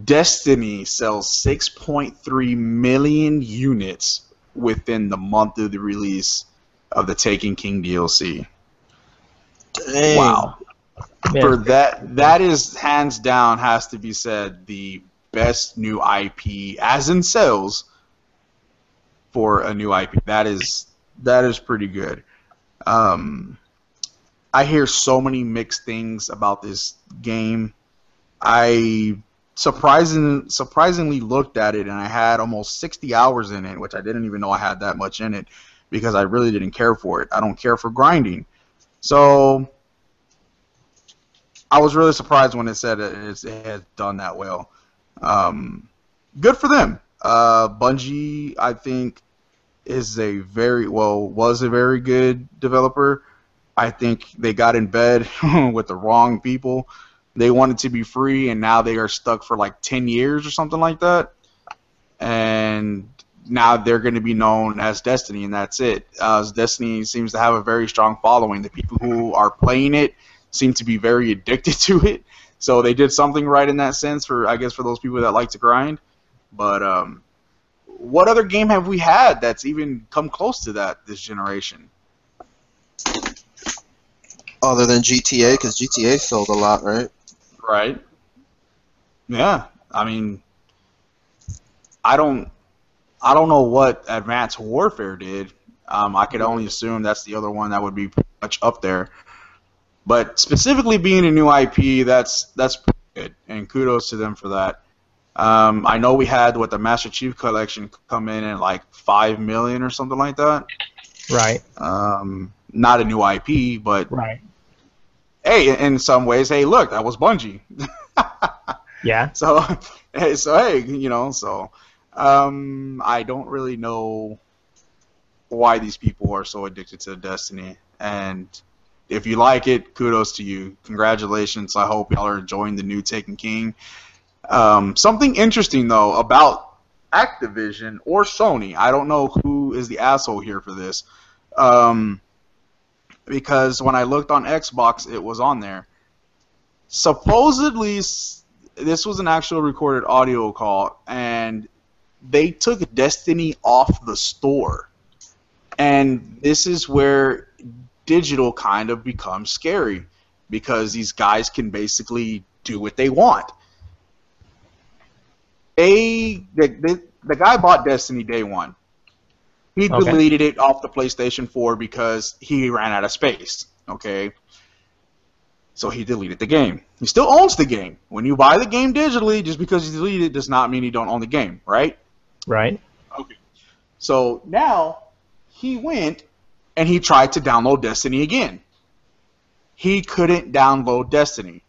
Destiny sells 6.3 million units within the month of the release of the Taken King DLC. Dang. Wow. Yeah. For that is hands down has to be said the best new IP as in sales for a new IP. That is pretty good. I hear so many mixed things about this game. I surprisingly looked at it and I had almost 60 hours in it, which I didn't even know I had that much in it because I really didn't care for it. I don't care for grinding. So I was really surprised when it said it had done that well. Good for them. Bungie, I think, was a very good developer. I think they got in bed with the wrong people. They wanted to be free, and now they are stuck for like 10 years or something like that. And now they're going to be known as Destiny, and that's it. Destiny seems to have a very strong following. The people who are playing it seem to be very addicted to it. So they did something right in that sense for those people that like to grind. But what other game have we had that's even come close to that this generation? Other than GTA, because GTA sold a lot, right? Right. Yeah. I mean, I don't know what Advanced Warfare did. I could only assume that's the other one that would be pretty much up there. But specifically being a new IP, that's pretty good, and kudos to them for that. I know we had the Master Chief Collection come in at like 5 million or something like that. Right. Not a new IP, but right. Hey, in some ways, hey, look, that was Bungie. Yeah. So hey, I don't really know why these people are so addicted to Destiny, and if you like it, kudos to you. Congratulations. I hope y'all are enjoying the new Taken King. Something interesting, though, about Activision or Sony, I don't know who is the asshole here for this, because when I looked on Xbox, it was on there. Supposedly, this was an actual recorded audio call, and they took Destiny off the store. And this is where digital kind of becomes scary, because these guys can basically do what they want. The guy bought Destiny day one. He deleted it off the PlayStation 4 because he ran out of space. Okay? So he deleted the game. He still owns the game. When you buy the game digitally, just because you delete it does not mean you don't own the game, right? Right. Okay. So now he went and he tried to download Destiny again. He couldn't download Destiny.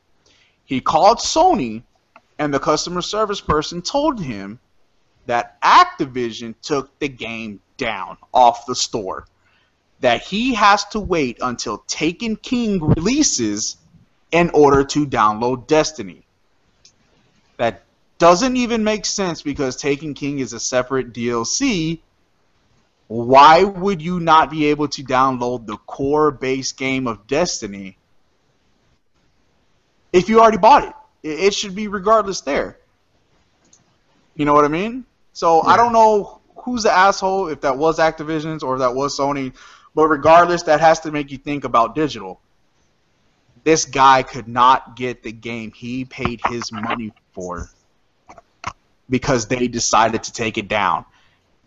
He called Sony, and the customer service person told him that Activision took the game down off the store. That he has to wait until Taken King releases in order to download Destiny. That doesn't even make sense, because Taken King is a separate DLC. Why would you not be able to download the core base game of Destiny if you already bought it? It should be regardless there. You know what I mean? So yeah. I don't know who's the asshole, if that was Activision's or if that was Sony, but regardless, that has to make you think about digital. This guy could not get the game he paid his money for because they decided to take it down.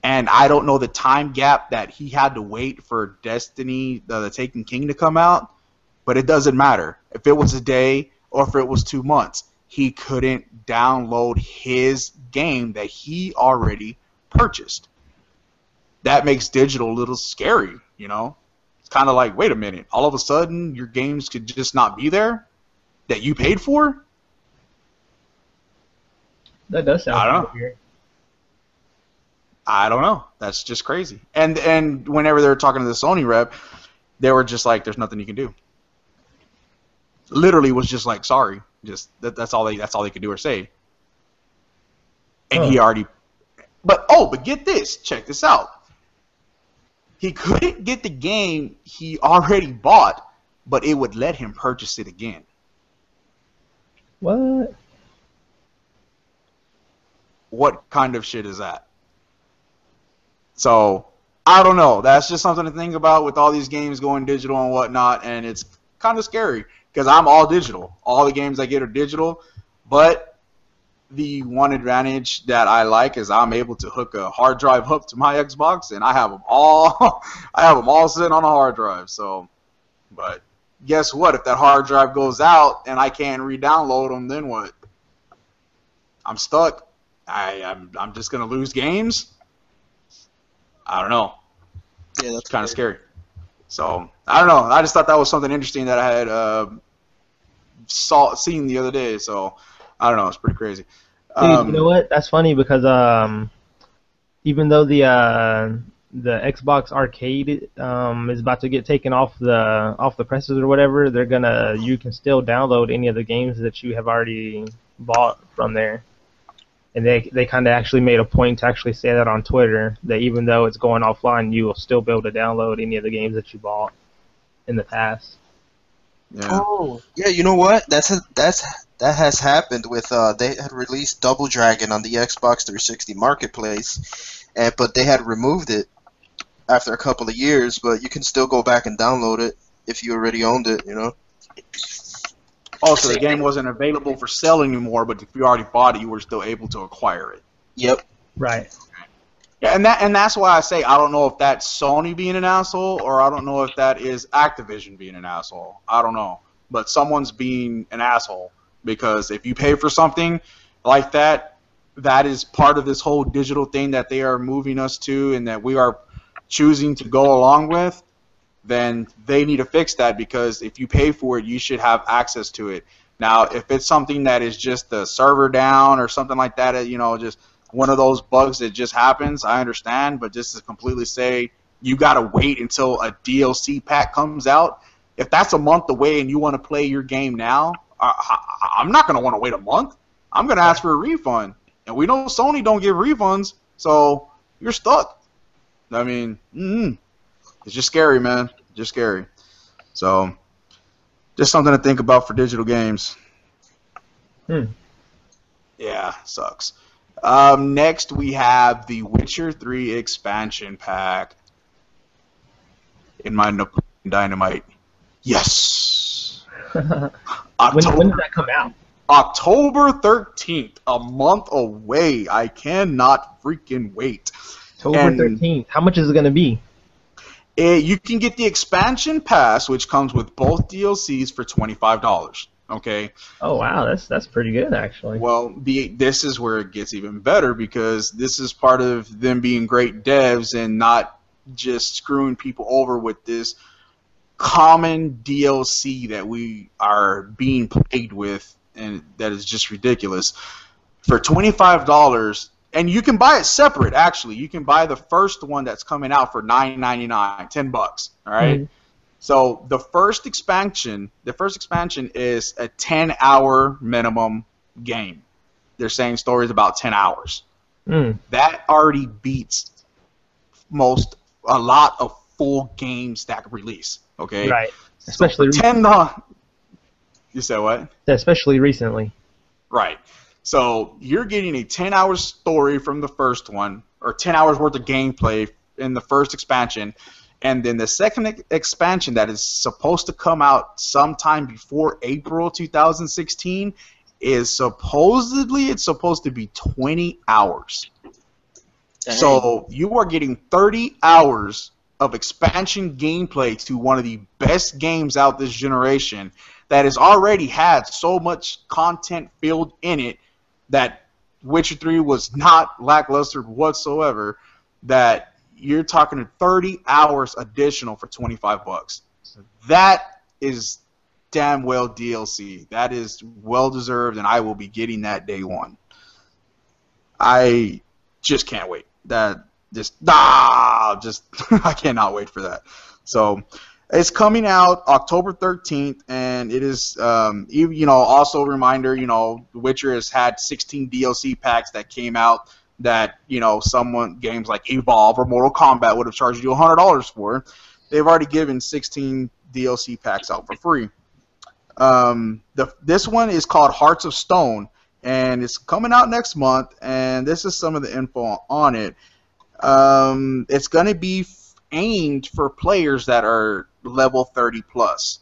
And I don't know the time gap that he had to wait for Destiny, the Taken King, to come out, but it doesn't matter. If it was a day or if it was 2 months, he couldn't download his game that he already purchased. That makes digital a little scary, you know? It's kind of like, wait a minute, all of a sudden your games could just not be there that you paid for? That does sound weird. I don't know. That's just crazy. And whenever they were talking to the Sony rep, they were just like, there's nothing you can do. Literally was just like, sorry. Just that's all they could do or say. And he already but get this. Check this out. He couldn't get the game he already bought, but it would let him purchase it again. What? what kind of shit is that? So, I don't know. That's just something to think about with all these games going digital and whatnot, and it's kind of scary because I'm all digital. All the games I get are digital, but the one advantage that I like is I'm able to hook a hard drive up to my Xbox, and I have them all. I have them all sitting on a hard drive. So, but guess what? If that hard drive goes out and I can't re-download them, then what? I'm stuck. I'm just gonna lose games. I don't know. Yeah, that's It's kind of scary. So I don't know. I just thought that was something interesting that I had seen the other day. So I don't know. It's pretty crazy. Dude, you know what? That's funny because even though the Xbox Arcade is about to get taken off the presses or whatever, you can still download any of the games that you have already bought from there. And they kind of actually made a point to actually say that on Twitter, that even though it's going offline, you will still be able to download any of the games that you bought in the past. Yeah. Oh, yeah. You know what? That has happened with they had released Double Dragon on the Xbox 360 Marketplace, but they had removed it after a couple of years. But you can still go back and download it if you already owned it. You know. Oh, so the game wasn't available for sale anymore, but if you already bought it, you were still able to acquire it. Yep. Right. Yeah, and that's why I say I don't know if that's Sony being an asshole or I don't know if that is Activision being an asshole. I don't know. But someone's being an asshole because if you pay for something like that, that is part of this whole digital thing that they are moving us to and that we are choosing to go along with, then they need to fix that because if you pay for it, you should have access to it. Now, if it's something that is just the server down or something like that, you know, just one of those bugs that just happens, I understand, but just to completely say you got to wait until a DLC pack comes out, if that's a month away and you want to play your game now, I'm not going to want to wait a month. I'm going to ask for a refund. And we know Sony don't give refunds, so you're stuck. I mean, it's just scary, man. Just scary. So, just something to think about for digital games. Yeah, sucks. Next, we have the Witcher 3 expansion pack. In my Dynamite. Yes! When did that come out? October 13th. A month away. I cannot freaking wait. October 13th. How much is it going to be? You can get the expansion pass, which comes with both DLCs for $25. Okay. Oh wow, that's pretty good actually. Well, this is where it gets even better because this is part of them being great devs and not just screwing people over with this common DLC that we are being played with, and that is just ridiculous. For $25. And you can buy it separate, actually. You can buy the first one that's coming out for $9.99, $10. All right. Mm-hmm. So the first expansion is a 10-hour minimum game. They're saying stories about 10 hours. That already beats a lot of full games that release. Okay. Right. Especially so $10. You said what? Especially recently. Right. So you're getting a 10-hour story from the first one, or 10 hours worth of gameplay in the first expansion, and then the second expansion that is supposed to come out sometime before April 2016 is supposed to be 20 hours. Dang. So you are getting 30 hours of expansion gameplay to one of the best games out this generation that has already had so much content filled in it that Witcher 3 was not lackluster whatsoever, that you're talking 30 hours additional for $25. That is damn well DLC. That is well deserved, and I will be getting that day one. I just can't wait. I cannot wait for that. So it's coming out October 13th, and it is, also a reminder, Witcher has had 16 DLC packs that came out that, games like Evolve or Mortal Kombat would have charged you $100 for. They've already given 16 DLC packs out for free. This one is called Hearts of Stone, and it's coming out next month. And this is some of the info on it. It's going to be aimed for players that are level 30 plus.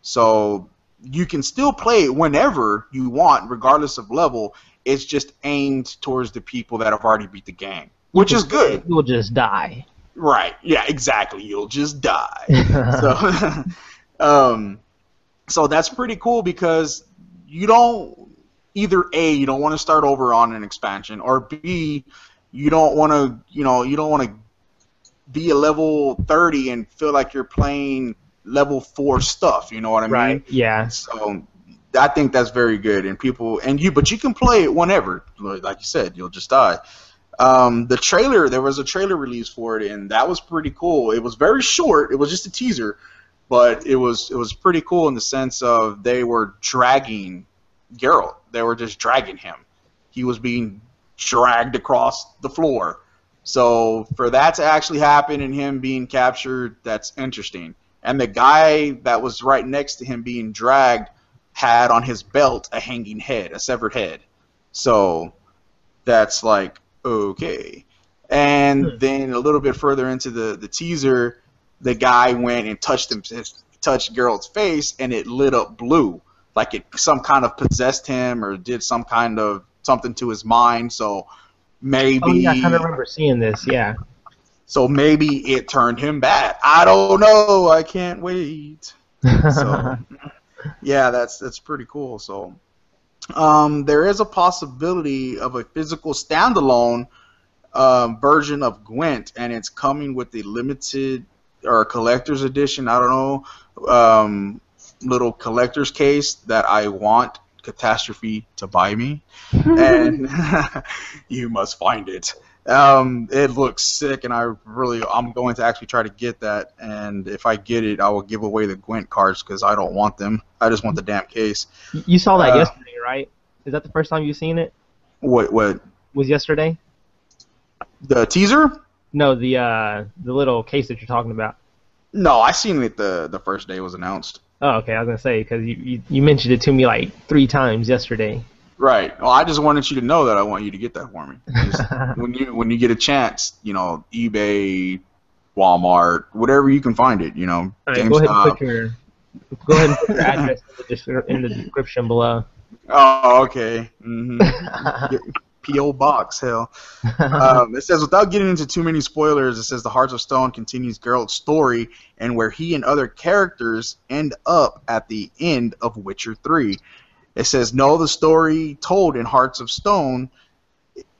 So you can still play it whenever you want, regardless of level. It's just aimed towards the people that have already beat the game, which is good. You'll just die. Right. Yeah, exactly. You'll just die. So that's pretty cool because you don't either A, you don't want to start over on an expansion, or B, you don't want to, you don't want to be a level 30 and feel like you're playing level 4 stuff. You know what I mean? Right. Yeah. So I think that's very good, and but you can play it whenever. Like you said, you'll just die. The trailer, there was a trailer release for it, and that was pretty cool. It was very short. It was just a teaser, but it was pretty cool in the sense of they were dragging Geralt. They were just dragging him. He was being dragged across the floor. So for that to actually happen and him being captured, that's interesting. And the guy that was right next to him being dragged had on his belt a hanging head, a severed head. So that's like, okay. And then a little bit further into the teaser, the guy went and touched Geralt's face, and it lit up blue, like it some kind of possessed him or did some kind of something to his mind. So maybe. Oh yeah, I kind of remember seeing this. Yeah. So maybe it turned him bad. I don't know. I can't wait. So yeah, that's pretty cool. So there is a possibility of a physical standalone version of Gwent, and it's coming with a limited or collector's edition. I don't know, little collector's case that I want Catastrophe to buy me, and you must find it. It looks sick, and I'm going to actually try to get that. And if I get it, I will give away the Gwent cards because I don't want them. I just want the damn case. You saw that yesterday, right? Is that the first time you've seen it? What was yesterday? The teaser? No, the little case that you're talking about. No, I seen it the first day it was announced. Oh, okay. I was gonna say because you mentioned it to me like 3 times yesterday. Right. Well, I just wanted you to know that I want you to get that for me. Just when you get a chance, eBay, Walmart, whatever you can find it, All right, GameStop. Go ahead and put your address in the description below. Oh, okay. P.O. Box, hell. It says, without getting into too many spoilers, it says the Hearts of Stone continues Geralt's story and where he and other characters end up at the end of Witcher 3. It says, no, the story told in Hearts of Stone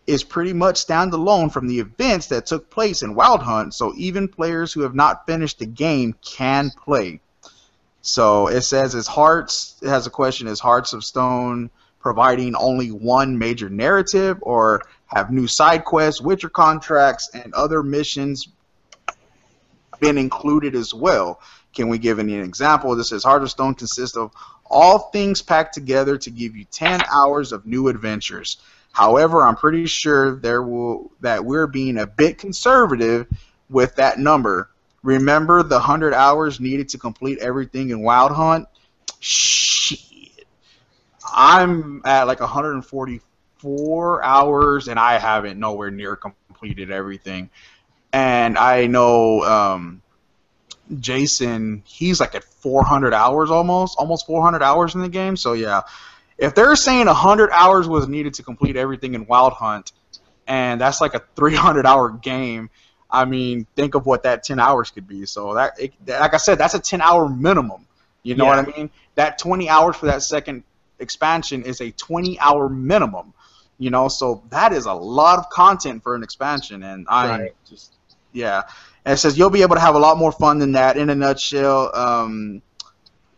is pretty much standalone from the events that took place in Wild Hunt, so even players who have not finished the game can play. So it says, it has a question, is Hearts of Stone providing only one major narrative, or have new side quests, Witcher contracts, and other missions been included as well? Can we give any example? This says Heart of Stone consists of all things packed together to give you 10 hours of new adventures. However, I'm pretty sure that we're being a bit conservative with that number. Remember the 100 hours needed to complete everything in Wild Hunt? Shit. I'm at like 144 hours, and I haven't nowhere near completed everything. And I know Jason, he's like at 400 hours almost 400 hours in the game. So yeah, if they're saying 100 hours was needed to complete everything in Wild Hunt, and that's like a 300-hour game, I mean, think of what that 10 hours could be. So like I said, that's a 10-hour minimum. You know what I mean? That 20 hours for that second expansion is a 20-hour minimum. So that is a lot of content for an expansion, and And it says you'll be able to have a lot more fun than that. In a nutshell,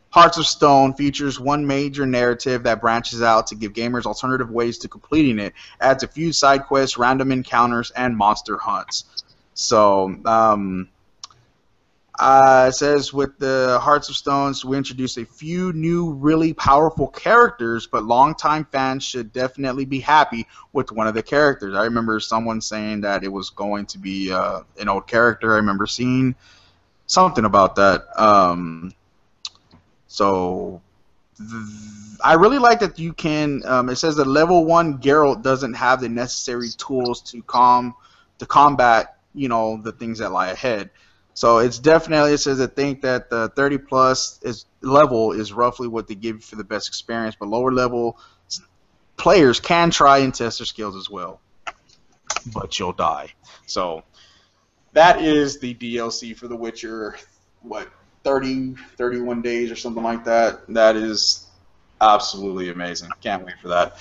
Hearts of Stone features one major narrative that branches out to give gamers alternative ways to completing it, adds a few side quests, random encounters, and monster hunts. So it says with the Hearts of Stones, we introduce a few new really powerful characters, but longtime fans should definitely be happy with one of the characters. I remember someone saying that it was going to be an old character. I remember seeing something about that. So I really like that you can. It says that level 1 Geralt doesn't have the necessary tools to combat, the things that lie ahead. So it's definitely, it says, I think that the 30 plus level is roughly what they give you for the best experience, but lower level players can try and test their skills as well, but you'll die. So that is the DLC for The Witcher. 31 days or something like that. That is absolutely amazing. Can't wait for that.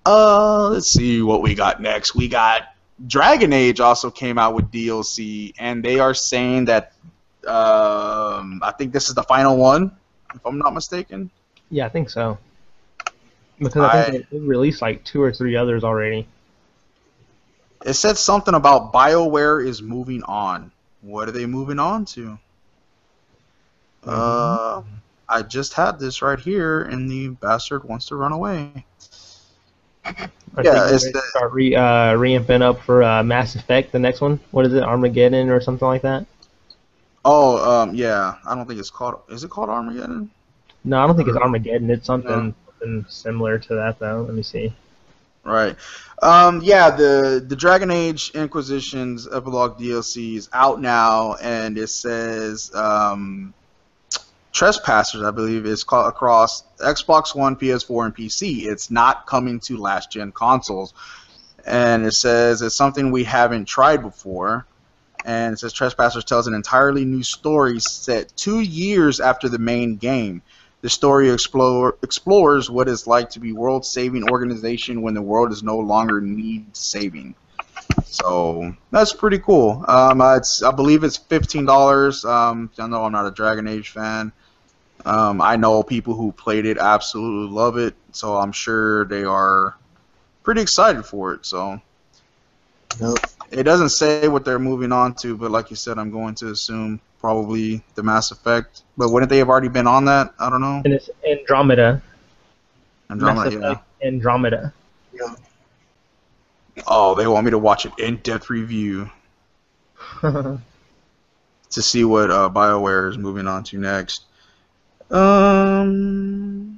Let's see what we got next. We got Dragon Age also came out with DLC, and they are saying that I think this is the final one, if I'm not mistaken. Yeah, I think so. Because I think they released like 2 or 3 others already. It said something about BioWare is moving on. What are they moving on to? I just had this right here, and the bastard wants to run away. It's start reamping up for Mass Effect, the next one. What is it, Armageddon or something like that? Oh, yeah. I don't think it's called. Is it called Armageddon? No, I don't think it's Armageddon. It's something similar to that, though. Let me see. Right. Yeah, the Dragon Age Inquisition's Epilogue DLC is out now, and it says Trespassers, I believe, is called across Xbox One, PS4, and PC. It's not coming to last-gen consoles. And it says it's something we haven't tried before. And it says Trespassers tells an entirely new story set 2 years after the main game. The story explores what it's like to be world-saving organization when the world is no longer needs saving. So that's pretty cool. I believe it's $15. I know I'm not a Dragon Age fan. I know people who played it absolutely love it, so I'm sure they are pretty excited for it. So it doesn't say what they're moving on to, but like you said, I'm going to assume probably the Mass Effect. But wouldn't they have already been on that? I don't know. And it's Andromeda. Andromeda, Mass Effect, yeah. Andromeda. Yeah. Oh, they want me to watch an in-depth review to see what BioWare is moving on to next. BioWare.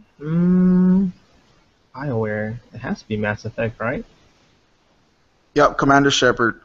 It has to be Mass Effect, right? Yep, Commander Shepard.